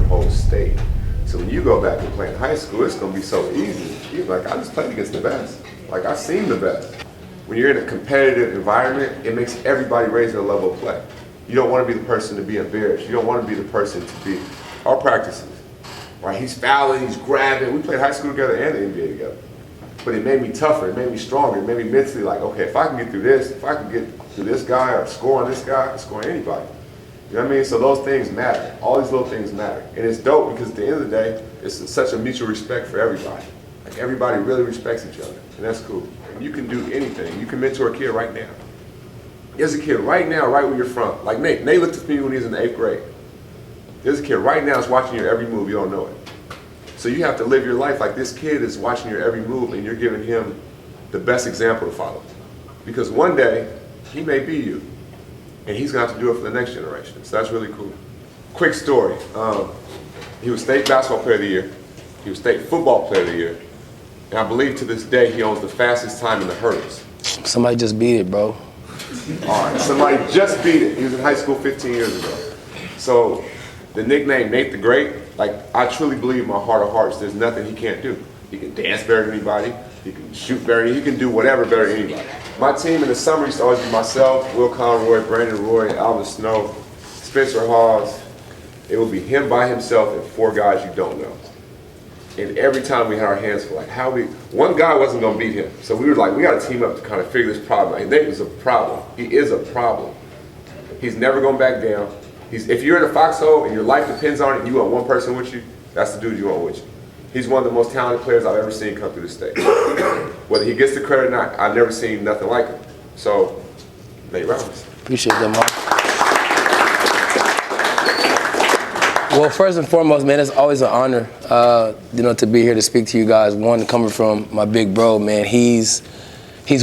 whole state. So when you go back and play in high school, it's going to be so easy. You're like, I just played against the best. Like, I've seen the best. When you're in a competitive environment, it makes everybody raise their level of play. You don't want to be the person to be embarrassed. You don't want to be the person to be, our practices, right? He's fouling, he's grabbing. We played high school together and the NBA together. But it made me tougher, it made me stronger, it made me mentally like, okay, if I can get through this, if I can get through this guy or score on this guy, I can score on anybody. You know what I mean? So those things matter. All these little things matter. And it's dope because at the end of the day, it's such a mutual respect for everybody. Like everybody really respects each other, and that's cool. And you can do anything. You can mentor a kid right now. There's a kid right now, right where you're from. Like Nate. Nate looked at me when he was in the 8th grade. There's a kid right now that's watching your every move, you don't know it. So you have to live your life like this kid is watching your every move and you're giving him the best example to follow. Because one day, he may be you. And he's going to have to do it for the next generation. So that's really cool. Quick story. He was state basketball player of the year. He was state football player of the year. And I believe to this day he owns the fastest time in the hurdles. Somebody just beat it, bro. All right, somebody just beat it. He was in high school 15 years ago. So the nickname Nate the Great, like I truly believe in my heart of hearts there's nothing he can't do. He can dance better than anybody. He can shoot better. He can do whatever better than anybody. My team in the summer used to always be myself, Will Conroy, Brandon Roy, Alvin Snow, Spencer Hawes. It would be him by himself and 4 guys you don't know. And every time we had our hands full, like one guy wasn't going to beat him. So we were like, we got to team up to kind of figure this problem out. And Nate was a problem. He is a problem. He's never going back down. If you're in a foxhole and your life depends on it and you want one person with you, that's the dude you want with you. He's one of the most talented players I've ever seen come through the state. Whether he gets the credit or not, I've never seen nothing like him. So, Nate Robbins. Appreciate that, Mark. Well, first and foremost, man, it's always an honor, to be here to speak to you guys. One, coming from my big bro, man, he's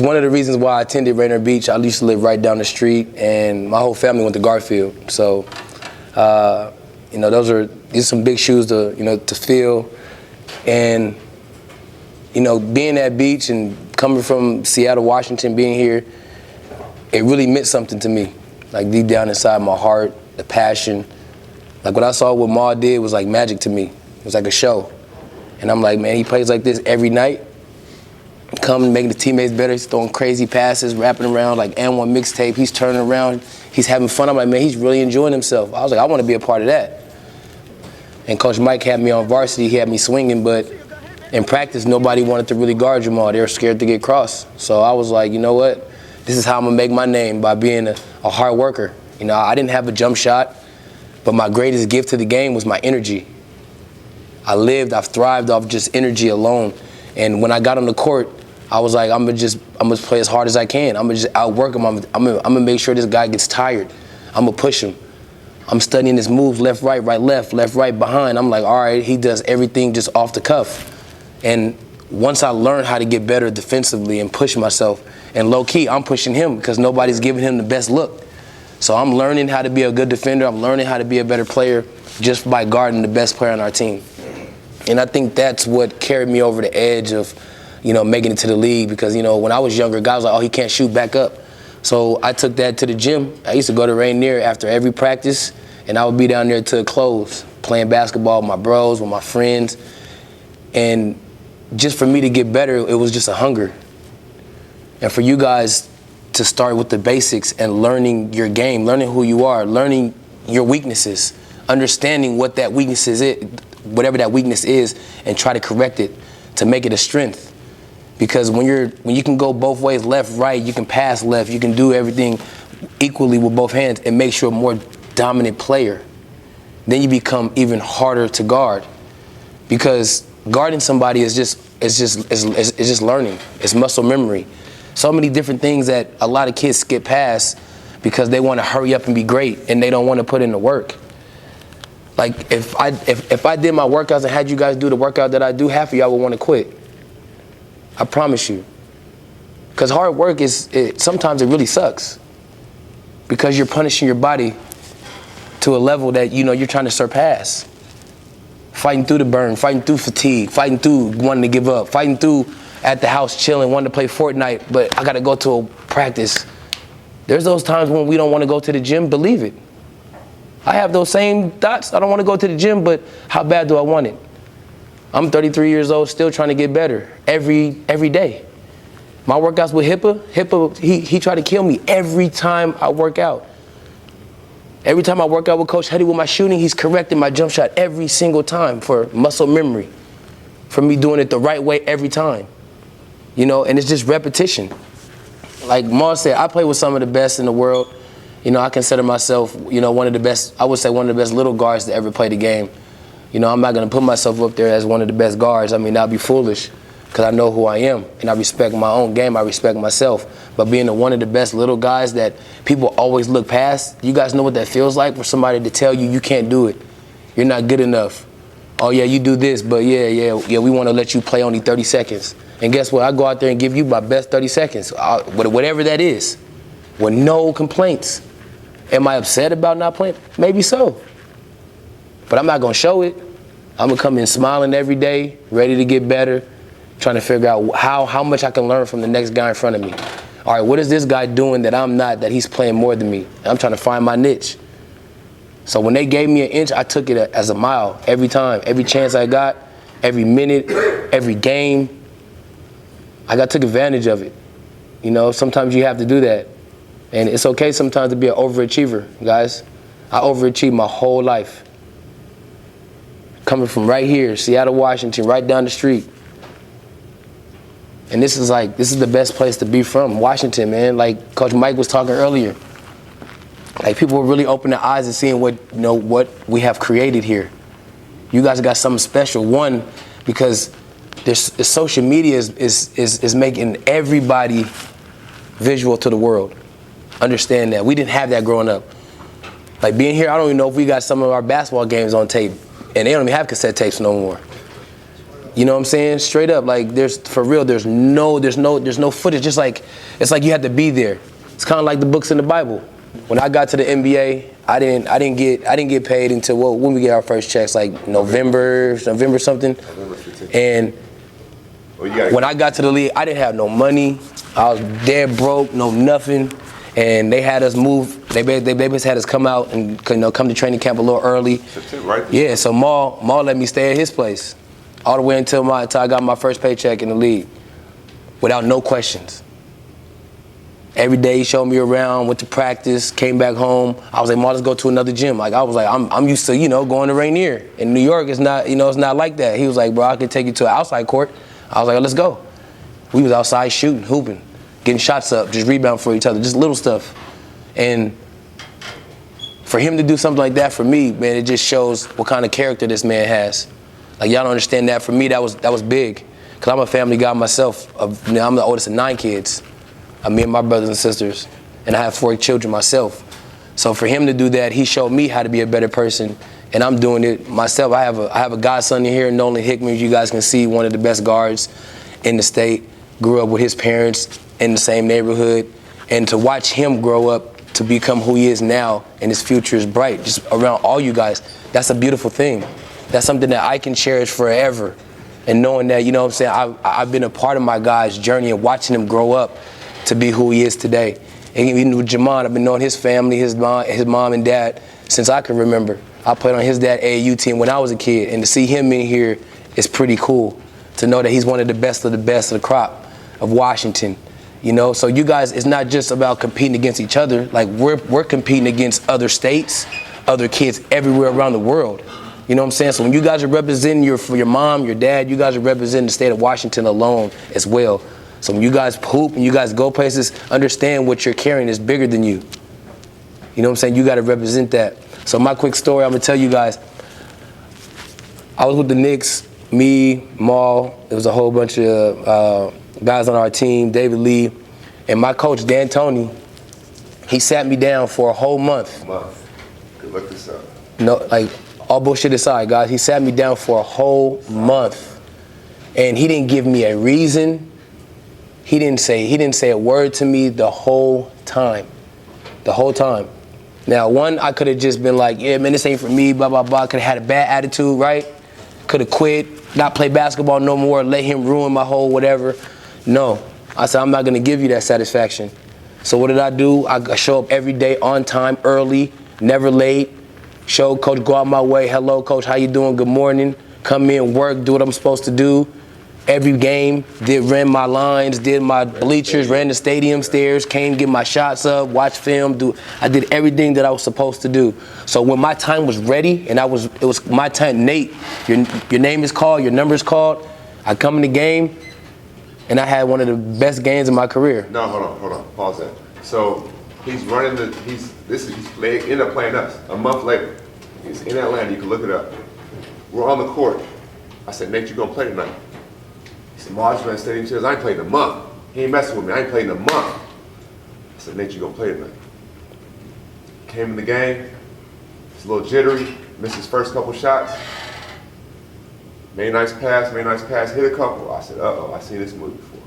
one of the reasons why I attended Rainier Beach. I used to live right down the street, and my whole family went to Garfield. So, these are some big shoes to fill. And, being at Beach and coming from Seattle, Washington, being here, it really meant something to me. Like deep down inside my heart, the passion. Like what I saw what Ma did was like magic to me. It was like a show. And I'm like, man, he plays like this every night. Coming, making the teammates better. He's throwing crazy passes, wrapping around like N1 mixtape. He's turning around. He's having fun. I'm like, man, he's really enjoying himself. I was like, I want to be a part of that. And Coach Mike had me on varsity. He had me swinging, but in practice, nobody wanted to really guard Jamal. They were scared to get crossed. So I was like, you know what? This is how I'm going to make my name, by being a hard worker. I didn't have a jump shot, but my greatest gift to the game was my energy. I've thrived off just energy alone. And when I got on the court, I was like, I'm gonna play as hard as I can. I'm gonna just outwork him. I'm gonna make sure this guy gets tired. I'm gonna push him. I'm studying his moves, left, right, left, right, behind. I'm like, all right, he does everything just off the cuff. And once I learned how to get better defensively and push myself, and low key, I'm pushing him because nobody's giving him the best look. So I'm learning how to be a good defender. I'm learning how to be a better player just by guarding the best player on our team. And I think that's what carried me over the edge of, making it to the league because, when I was younger, guys were like, oh, he can't shoot back up. So I took that to the gym. I used to go to Rainier after every practice, and I would be down there till it closed, playing basketball with my bros, with my friends. And just for me to get better, it was just a hunger. And for you guys to start with the basics and learning your game, learning who you are, learning your weaknesses, understanding what that weakness is, whatever that weakness is, and try to correct it to make it a strength. Because when you can go both ways, left, right, you can pass left, you can do everything equally with both hands, it makes you a more dominant player. Then you become even harder to guard. Because guarding somebody is just learning. It's muscle memory. So many different things that a lot of kids skip past because they want to hurry up and be great and they don't want to put in the work. Like if I did my workouts and had you guys do the workout that I do, half of y'all would want to quit. I promise you. Because hard work sometimes it really sucks. Because you're punishing your body to a level that you're trying to surpass. Fighting through the burn, fighting through fatigue, fighting through wanting to give up, fighting through at the house chilling, wanting to play Fortnite, but I got to go to a practice. There's those times when we don't want to go to the gym, believe it. I have those same thoughts. I don't want to go to the gym, but how bad do I want it? I'm 33 years old, still trying to get better every day. My workouts with Hippa, he tried to kill me every time I work out. Every time I work out with Coach Huddy with my shooting, he's correcting my jump shot every single time for muscle memory, for me doing it the right way every time. You know, and it's just repetition. Like Maul said, I play with some of the best in the world. You know, I consider myself, you know, one of the best, I would say one of the best little guards to ever play the game. You know, I'm not going to put myself up there as one of the best guards. I mean, that'd be foolish because I know who I am and I respect my own game. I respect myself. But being one of the best little guys that people always look past, you guys know what that feels like for somebody to tell you you can't do it. You're not good enough. Oh, yeah, you do this, but yeah, we want to let you play only 30 seconds. And guess what? I go out there and give you my best 30 seconds, whatever that is, with no complaints. Am I upset about not playing? Maybe so. But I'm not going to show it. I'm going to come in smiling every day, ready to get better, trying to figure out how much I can learn from the next guy in front of me. All right, what is this guy doing that I'm not, that he's playing more than me? And I'm trying to find my niche. So when they gave me an inch, I took it as a mile every time, every chance I got, every minute, every game. I took advantage of it. You know, sometimes you have to do that. And it's okay sometimes to be an overachiever, guys. I overachieved my whole life. Coming from right here, Seattle, Washington, right down the street. And this is the best place to be from, Washington, man. Like Coach Mike was talking earlier. Like people will really open their eyes and seeing what we have created here. You guys got something special. One, because social media is making everybody visual to the world. Understand that. We didn't have that growing up. Like being here, I don't even know if we got some of our basketball games on tape. And they don't even have cassette tapes no more. You know what I'm saying? Straight up, like there's no footage. Just like it's like you had to be there. It's kind of like the books in the Bible. When I got to the NBA, I didn't get paid until when we get our first checks, like November something. And when I got to the league, I didn't have no money. I was dead broke, no nothing. And they had us move. They basically had us come out and come to training camp a little early. Yeah, so Maul let me stay at his place all the way until I got my first paycheck in the league, without no questions. Every day he showed me around, went to practice, came back home. I was like, Maul, let's go to another gym. Like I was like, I'm used to going to Rainier. In New York, it's not it's not like that. He was like, bro, I can take you to an outside court. I was like, let's go. We was outside shooting, hooping, getting shots up, just rebound for each other, just little stuff. And for him to do something like that for me, man, it just shows what kind of character this man has. Like y'all don't understand that. For me, that was big, cause I'm a family guy myself. I'm the oldest of 9 kids. Me and my brothers and sisters, and I have 4 children myself. So for him to do that, he showed me how to be a better person, and I'm doing it myself. I have a godson in here, Nolan Hickman. You guys can see, one of the best guards in the state. Grew up with his parents in the same neighborhood, and to watch him grow up to become who he is now, and his future is bright, just around all you guys, that's a beautiful thing. That's something that I can cherish forever. And knowing that, you know what I'm saying, I've been a part of my guy's journey and watching him grow up to be who he is today. And even with Jamal, I've been knowing his family, his mom and dad since I can remember. I played on his dad AAU team when I was a kid, and to see him in here is pretty cool. To know that he's one of the best of the crop of Washington. You know, so you guys, it's not just about competing against each other. Like we're competing against other states, other kids everywhere around the world. You know what I'm saying? So when you guys are representing for your mom, your dad, you guys are representing the state of Washington alone as well. So when you guys hoop and you guys go places, understand what you're carrying is bigger than you. You know what I'm saying? You got to represent that. So my quick story, I'm going to tell you guys. I was with the Knicks, me, Maul. There was a whole bunch of guys on our team, David Lee. And my coach, Dan Toney, he sat me down for a whole month. Good look this up. No, like, all bullshit aside, guys, he sat me down for a whole month. And he didn't give me a reason. He didn't say a word to me the whole time. The whole time. Now, one, I could have just been like, yeah, man, this ain't for me, blah, blah, blah. Could have had a bad attitude, right? Could have quit, not play basketball no more, let him ruin my whole whatever. No. I said, I'm not going to give you that satisfaction. So what did I do? I show up every day on time, early, never late. Show coach, go out my way. Hello, coach, how you doing? Good morning. Come in, work, do what I'm supposed to do. Every game, ran my lines, did my bleachers, ran the stadium stairs, came get my shots up, watch film, I did everything that I was supposed to do. So when my time was ready and it was my time, Nate, your name is called, your number is called, I come in the game and I had one of the best games of my career. No, hold on, pause that. So he's running he ended up playing us a month later. He's in Atlanta, you can look it up. We're on the court. I said, Nate, you gonna play tonight? He said, Marge, man, stadium says, I ain't played in a month. He ain't messing with me, I ain't played in a month. I said, Nate, you gonna play tonight? Came in the game, he's a little jittery, missed his first couple shots. Made a nice pass, hit a couple. I said, uh-oh, I've seen this movie before.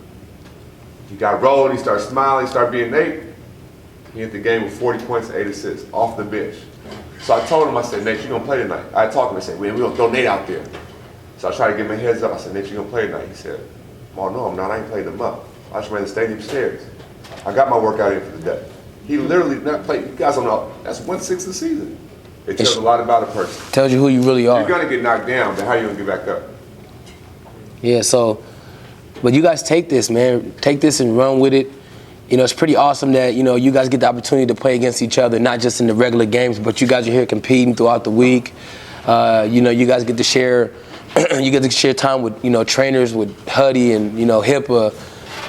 He got rolling, he started smiling, he started being Nate. He hit the game with 40 points and 8 assists off the bench. So I told him, I said, Nate, you gonna play tonight? I talked to him, I said, we gonna throw Nate out there. So I tried to give him a heads up. I said, Nate, you gonna play tonight? He said, oh, no, I'm not. I ain't played him up. I just ran the stadium stairs. I got my workout in for the day. He literally not played. You guys don't know. That's 1/6 of the season. It tells a lot about a person. Tells you who you really are. You're gonna get knocked down, but how you gonna get back up? Yeah, so, but you guys take this, man. Take this and run with it. You know, it's pretty awesome that, you know, you guys get the opportunity to play against each other, not just in the regular games, but you guys are here competing throughout the week. You know, you guys get to share time with, you know, trainers with Huddy and, you know, HIPAA,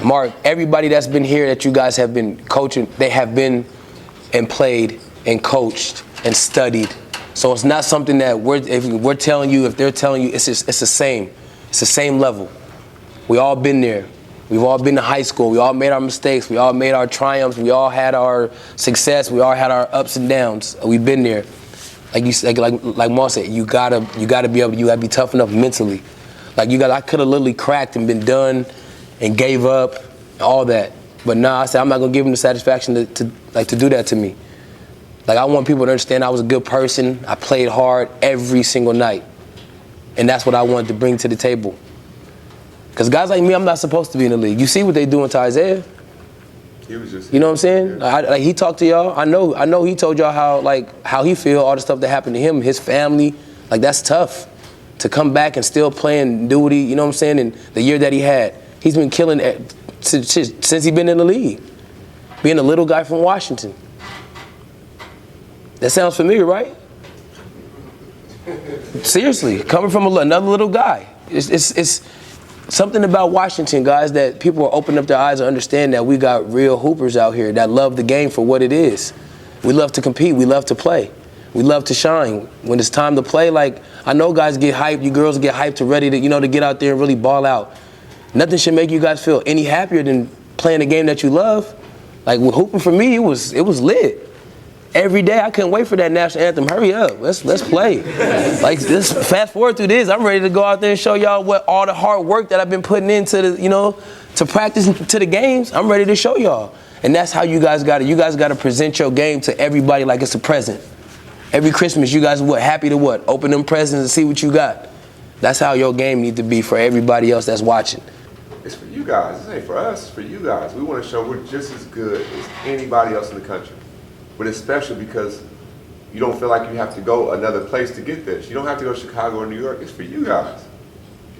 Mark, everybody that's been here that you guys have been coaching, they have been and played and coached and studied. So it's not something that if they're telling you, it's the same. It's the same level. We all been there. We've all been to high school. We all made our mistakes. We all made our triumphs. We all had our success. We all had our ups and downs. We've been there. Like Maul said, you gotta be tough enough mentally. I could have literally cracked and been done and gave up, all that. But nah, I said I'm not gonna give him the satisfaction to do that to me. Like, I want people to understand I was a good person. I played hard every single night. And that's what I wanted to bring to the table. Because guys like me, I'm not supposed to be in the league. You see what they doing to Isaiah? He was just, you know what I'm saying? Yeah. He talked to y'all. I know he told y'all how he feel, all the stuff that happened to him, his family. Like, that's tough to come back and still play and do what he, you know what I'm saying, and the year that he had. He's been killing it since he's been in the league. Being a little guy from Washington. That sounds familiar, right? Seriously, coming from another little guy. It's something about Washington, guys, that people are opening up their eyes and understand that we got real hoopers out here that love the game for what it is. We love to compete. We love to play. We love to shine. When it's time to play, like, I know guys get hyped, you girls get hyped to ready to, to get out there and really ball out. Nothing should make you guys feel any happier than playing a game that you love. Like, with hooping for me, it was lit. Every day, I couldn't wait for that national anthem. Hurry up, let's play. Like, let's fast forward through this. I'm ready to go out there and show y'all what all the hard work that I've been putting into the, to practice to the games. I'm ready to show y'all. And that's how you guys got it. You guys got to present your game to everybody like it's a present. Every Christmas, you guys happy to open them presents and see what you got. That's how your game need to be for everybody else that's watching. It's for you guys. This ain't for us. It's for you guys. We want to show we're just as good as anybody else in the country. But it's special because you don't feel like you have to go another place to get this. You don't have to go to Chicago or New York. It's for you guys.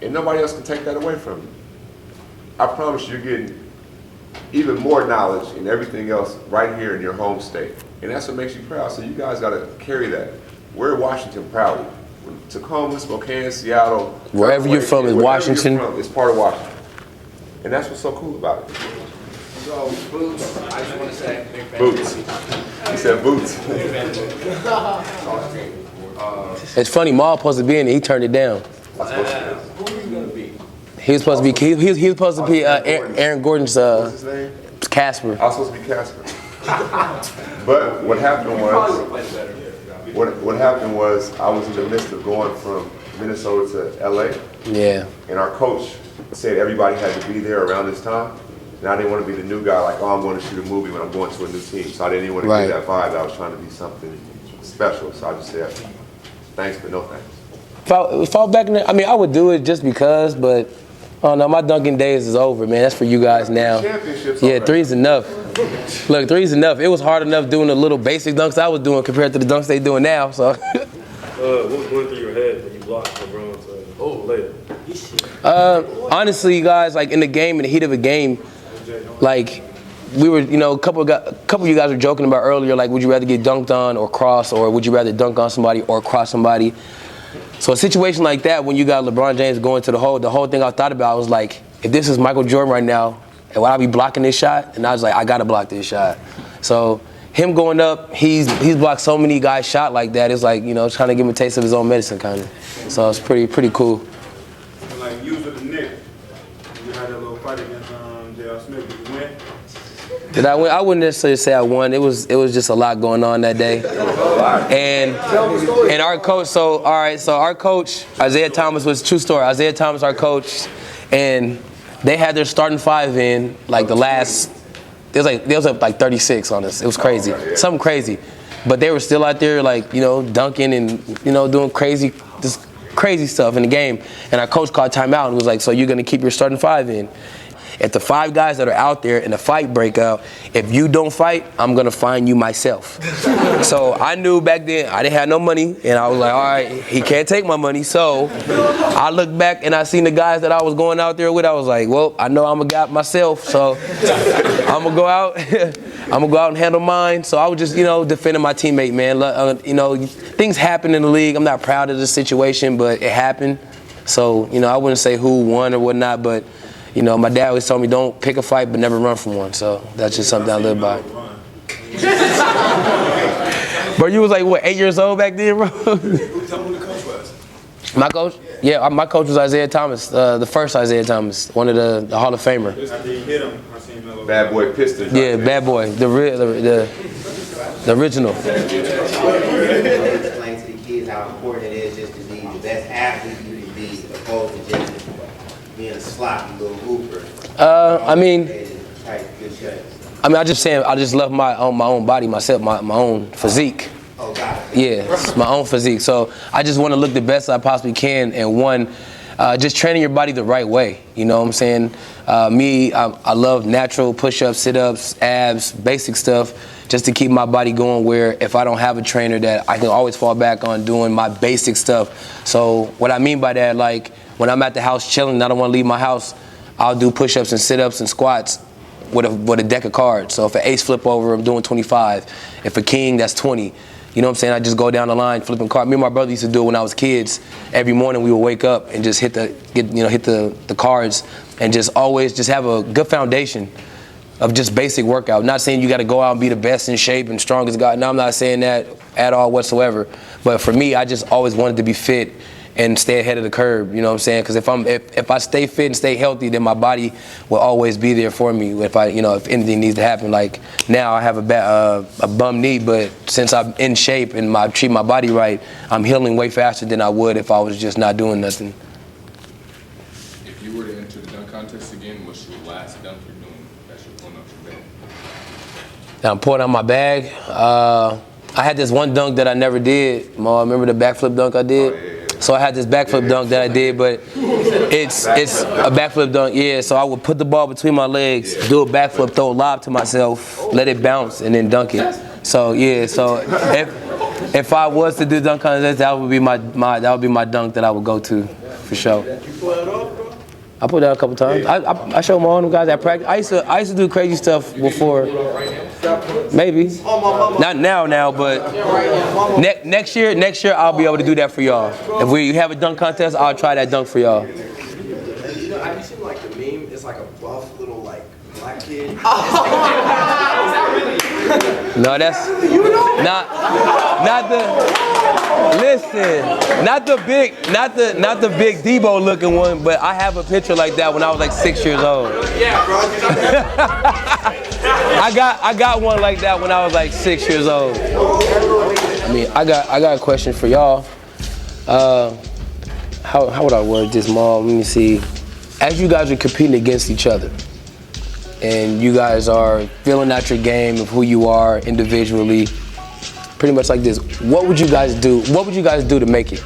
And nobody else can take that away from you. I promise you're getting even more knowledge and everything else right here in your home state. And that's what makes you proud. So you guys got to carry that. We're Washington proud. Tacoma, Spokane, Seattle. Wherever you're from in Washington. You're from, it's part of Washington. And that's what's so cool about it. So, Boots, I just want to say, big fan. Boots. He said Boots. It's funny, Maul supposed to be in it. He turned it down. Who are you going to be? He was supposed to be Aaron Gordon's What's his name? Casper. I was supposed to be Casper. But what happened was I was in the midst of going from Minnesota to LA. Yeah. And our coach said everybody had to be there around this time. And I didn't want to be the new guy, like, oh, I'm going to shoot a movie when I'm going to a new team. So I didn't even want to get that vibe. I was trying to be something special. So I just said, thanks, but no thanks. If I was back in there, I would do it just because, but I don't know, my dunking days is over, man. That's for you guys now. Yeah, 3's enough. Look, three's enough. It was hard enough doing the little basic dunks I was doing compared to the dunks they doing now. So. What was going through your head when you blocked LeBron's later? Honestly, guys, like in the game, in the heat of a game, like we were, a couple of you guys were joking about earlier, like would you rather get dunked on or cross, or would you rather dunk on somebody or cross somebody? So a situation like that, when you got LeBron James going to the whole thing I thought about was like, if this is Michael Jordan right now, and would I be blocking this shot? And I was like, I gotta block this shot. So him going up, he's blocked so many guys shot like that. It's like, trying to give him a taste of his own medicine, kind of. So it's pretty cool. Like you was with the Knicks, you had that little fight against J.R. Smith. Did you win? Did I win? I wouldn't necessarily say I won. It was just a lot going on that day. And our coach, so our coach, Isaiah Thomas, was a true story. Isaiah Thomas, our coach, and they had their starting five in like the last, they was up like 36 on us. It was crazy. Something crazy. But they were still out there like, dunking and, doing crazy stuff in the game. And our coach called timeout and was like, so you're going to keep your starting five in? If the five guys that are out there and the fight break out, if you don't fight, I'm going to find you myself. So I knew back then I didn't have no money, and I was like, all right, he can't take my money. So I looked back and I seen the guys that I was going out there with. I was like, well, I know I'm a guy myself, so I'm going to go out. I'm going to go out and handle mine. So I was just, defending my teammate, man. Things happen in the league. I'm not proud of the situation, but it happened. So, I wouldn't say who won or whatnot, but my dad always told me don't pick a fight but never run from one. So that's just something I live by. Bro, you was like, what, 8 years old back then, bro? Tell me who the coach was. My coach? Yeah, my coach was Isaiah Thomas, the first Isaiah Thomas, one of the Hall of Famer. After you hit him, I seen him. Bad boy Pistons. Yeah, bad boy, the original. Explain to the kids how important it is just to be the best athlete you can be, opposed to just being a sloppy little hooper. I just love my own body, myself, my own physique. Oh, got it. Yeah, it's my own physique. So I just want to look the best I possibly can, and just training your body the right way. You know what I'm saying? I love natural push-ups, sit-ups, abs, basic stuff, just to keep my body going, where if I don't have a trainer, that I can always fall back on doing my basic stuff. So what I mean by that, like when I'm at the house chilling and I don't want to leave my house, I'll do push-ups and sit-ups and squats with a deck of cards. So if an ace flip over, I'm doing 25. If a king, that's 20. You know what I'm saying? I just go down the line flipping cards. Me and my brother used to do it when I was kids. Every morning we would wake up and just hit the cards, and just always just have a good foundation of just basic workout. Not saying you got to go out and be the best in shape and strongest guy. No, I'm not saying that at all whatsoever. But for me, I just always wanted to be fit and stay ahead of the curve. You know what I'm saying? Because if I stay fit and stay healthy, then my body will always be there for me. If anything needs to happen, like now I have a bum knee, but since I'm in shape and I treat my body right, I'm healing way faster than I would if I was just not doing nothing. If you were to enter the dunk contest again, what's your last dunk you're doing that you're pulling out your bag? Now I'm pulling out my bag. I had this one dunk that I never did. Remember the backflip dunk I did? Oh, yeah. So I had this backflip dunk that I did, but it's a backflip dunk, yeah. So I would put the ball between my legs, do a backflip, throw a lob to myself, let it bounce, and then dunk it. So yeah, so if I was to do dunk contest, that would be my dunk that I would go to, for sure. You pull it off, bro? I put that a couple times. I showed my own guys at practice. I used to do crazy stuff before. Maybe. Not now, but next year I'll be able to do that for y'all. If we have a dunk contest, I'll try that dunk for y'all. Have you seen like the meme? It's like a buff little like black kid. No, that's not the. Listen, not the big Debo looking one, but I have a picture like that when I was like 6 years old. Yeah, bro. I got one like that when I was like 6 years old. I got a question for y'all. How would I word this, Mom? Let me see. As you guys are competing against each other, and you guys are filling out your game of who you are individually, pretty much like this, what would you guys do? What would you guys do to make it?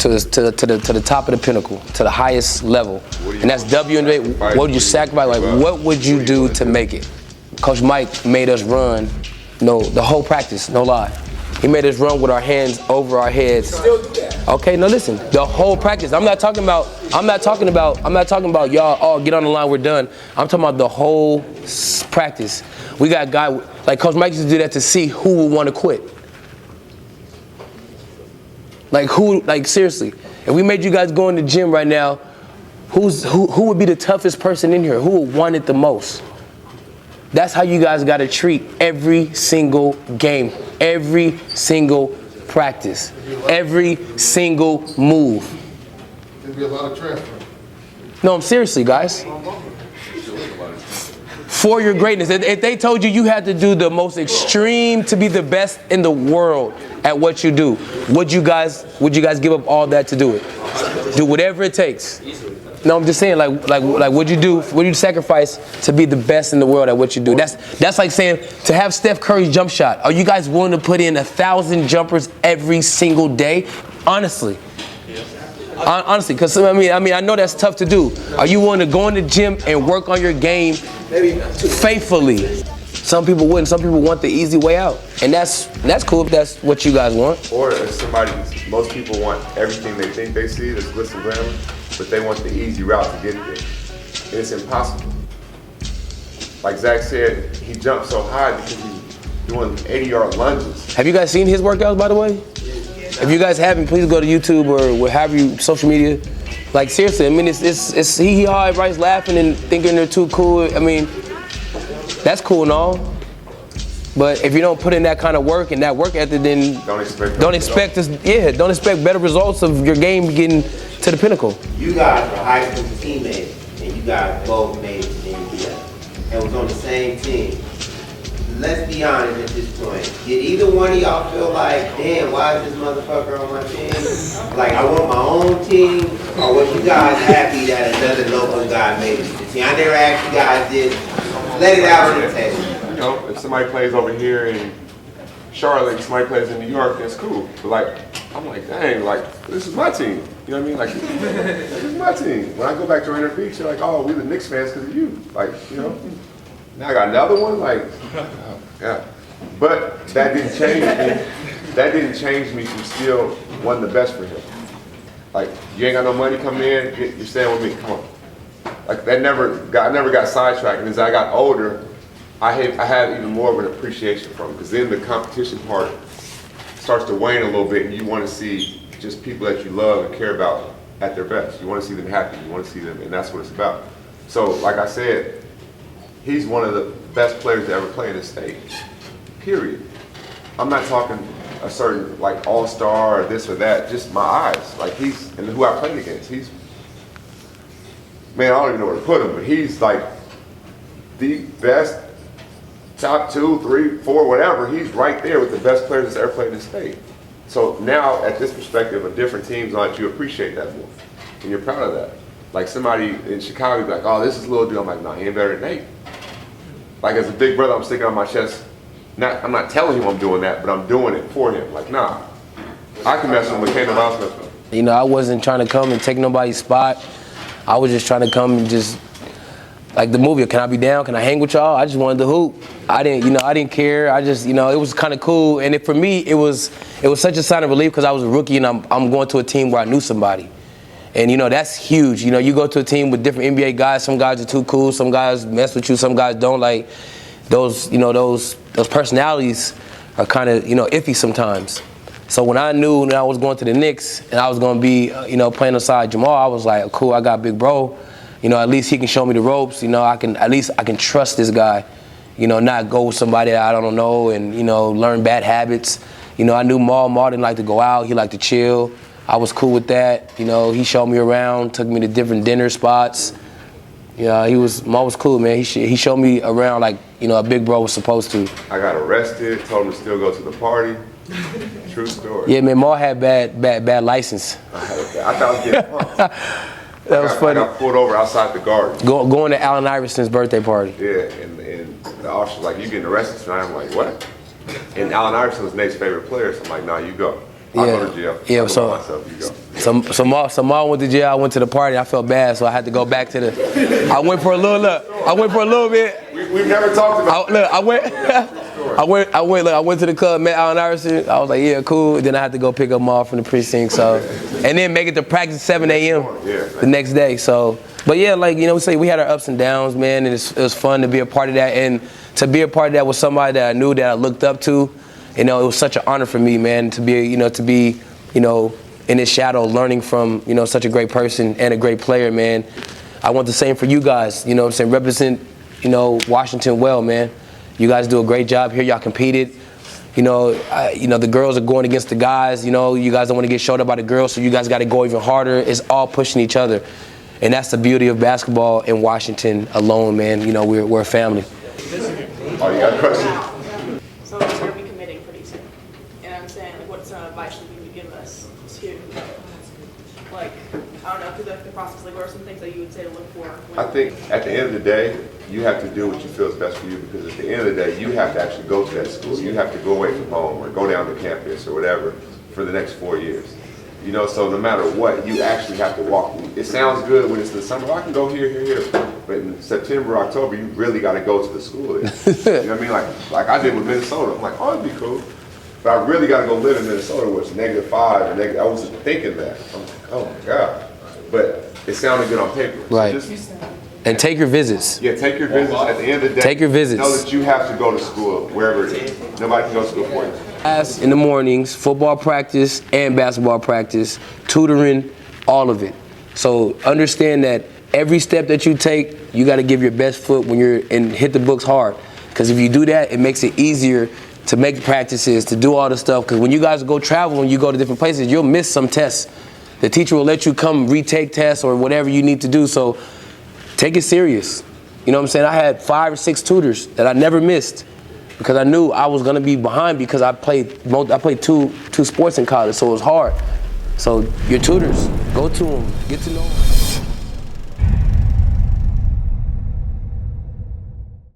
to the top of the pinnacle, to the highest level, and that's WNBA. What would you sacrifice? Like, what would you do to make it? Coach Mike made us run, the whole practice, no lie. He made us run with our hands over our heads. Still do that. Okay, no, listen. The whole practice. I'm not talking about y'all. Oh, get on the line. We're done. I'm talking about the whole practice. We got guy like Coach Mike used to do that to see who would want to quit. Like seriously, if we made you guys go in the gym right now, who would be the toughest person in here? Who would want it the most? That's how you guys got to treat every single game, every single practice, every single move. There'd be a lot of transfer. No, I'm seriously, guys. For your greatness. If they told you had to do the most extreme to be the best in the world at what you do, would you guys give up all that to do it? Do whatever it takes. No, I'm just saying, like, would you sacrifice to be the best in the world at what you do? That's like saying to have Steph Curry's jump shot. Are you guys willing to put in 1,000 jumpers every single day? Honestly. Honestly, because I know that's tough to do. Are you willing to go in the gym and work on your game faithfully? Some people wouldn't. Some people want the easy way out, and that's cool if that's what you guys want. Or if most people want everything they think they see that's glitz and glamour, but they want the easy route to get there. And it's impossible. Like Zach said, he jumped so high because he's doing 80-yard lunges. Have you guys seen his workouts, by the way? If you guys haven't, please go to YouTube or have you social media. Like seriously, I mean, it's he always laughing and thinking they're too cool. I mean, that's cool and all. But if you don't put in that kind of work and that work ethic, then don't expect better results of your game getting to the pinnacle. You guys were high school teammates, and you guys both made it to the NBA, and was on the same team. Let's be honest at this point. Did either one of y'all feel like, damn, why is this motherfucker on my team? Like, I want my own team? Or was you guys happy that another local guy made it to the team? I never asked you guys this. Let it out on the table. You know, if somebody plays over here in Charlotte, somebody plays in New York, that's cool. But like, I'm like, dang, like, this is my team. You know what I mean? Like, this is my team. When I go back to Rainier Beach, they're like, oh, we're the Knicks fans because of you. Like, you know. Now I got another one, like, yeah. But that didn't change me. That didn't change me from still wanting the best for him. Like, you ain't got no money coming in, you're staying with me, come on. Like, I never got sidetracked. And as I got older, I had even more of an appreciation for him, because then the competition part starts to wane a little bit, and you want to see just people that you love and care about at their best. You want to see them happy, you want to see them, and that's what it's about. So, like I said, he's one of the best players to ever play in this state, period. I'm not talking a certain, like, all-star or this or that, just my eyes. Like, and who I played against, man, I don't even know where to put him, but he's like the best, top 2, 3, 4, whatever. He's right there with the best players that's ever played in this state. So now, at this perspective of different teams on it, you appreciate that more, and you're proud of that. Like, somebody in Chicago be like, oh, this is a little dude. I'm like, no, he ain't better than Nate. Like, as a big brother, I'm sticking on my chest. I'm not telling him I'm doing that, but I'm doing it for him. Like, nah, I can mess with him, but can't nobody else mess with him. You know, I wasn't trying to come and take nobody's spot. I was just trying to come and just, like the movie, can I be down? Can I hang with y'all? I just wanted to hoop. I didn't care. I just, it was kind of cool. And for me, it was such a sign of relief because I was a rookie and I'm going to a team where I knew somebody. And, that's huge. You go to a team with different NBA guys. Some guys are too cool. Some guys mess with you. Some guys don't. Like, those personalities are kind of, iffy sometimes. So when I knew that I was going to the Knicks and I was going to be, playing aside Jamal, I was like, cool, I got big bro. At least he can show me the ropes. I can trust this guy. Not go with somebody that I don't know and, learn bad habits. I knew Maul didn't like to go out. He liked to chill. I was cool with that. He showed me around, took me to different dinner spots. Maul was cool, man. He showed me around like, a big bro was supposed to. I got arrested, told him to still go to the party. True story. Yeah, man, Maul had bad license. I thought I was getting pumped. That was funny. I got pulled over outside the garden. Going to Allen Iverson's birthday party. Yeah, and the officer was like, you getting arrested tonight? I'm like, what? And Allen Iverson was Nate's favorite player, so I'm like, nah, you go. I'll go to jail. Yeah, I'll go by myself, you go. So Ma went to jail. I went to the party. I felt bad, so I had to go back to the. I went for a little bit. We've never talked about. I went to the club, met Allen Iverson. I was like, yeah, cool. Then I had to go pick up Ma from the precinct. So, and then make it to practice 7 a.m. the next day. So, but yeah, like we had our ups and downs, man, and it was fun to be a part of that, and to be a part of that with somebody that I knew, that I looked up to. It was such an honor for me, man, to be in his shadow, learning from such a great person and a great player, man. I want the same for you guys. Represent Washington well, man. You guys do a great job here. Y'all competed. The girls are going against the guys. You guys don't want to get showed up by the girls, so you guys got to go even harder. It's all pushing each other, and that's the beauty of basketball in Washington alone, man. We're a family. Oh, you got a question? So you're going to be committing pretty soon, and I'm saying, like, what's some advice you would give us to, like, I don't know, through the process, like, what are some things that you would say to look for? I think at the end of the day, you have to do what you feel is best for you, because at the end of the day, you have to actually go to that school. You have to go away from home or go down to campus or whatever for the next 4 years. So no matter what, you actually have to walk. It sounds good when it's the summer. I can go here. But in September, October, you really got to go to the school. You know what I mean? Like I did with Minnesota. I'm like, oh, it'd be cool. But I really got to go live in Minnesota where it's -5 or negative. I wasn't thinking that. I'm like, oh my God. But it sounded good on paper. Right. So and take your visits. Yeah, take your visits. At the end of the day, take your visits. Know that you have to go to school wherever it is. Nobody can go to school for you. Class in the mornings, football practice and basketball practice, tutoring, all of it. So understand that every step that you take, you got to give your best foot when you're and hit the books hard. Because if you do that, it makes it easier to make practices, to do all the stuff. Because when you guys go travel and you go to different places, you'll miss some tests. The teacher will let you come retake tests or whatever you need to do. So take it serious. You know what I'm saying? I had 5 or 6 tutors that I never missed because I knew I was gonna be behind because I played two sports in college, so it was hard. So your tutors, go to them, get to know them.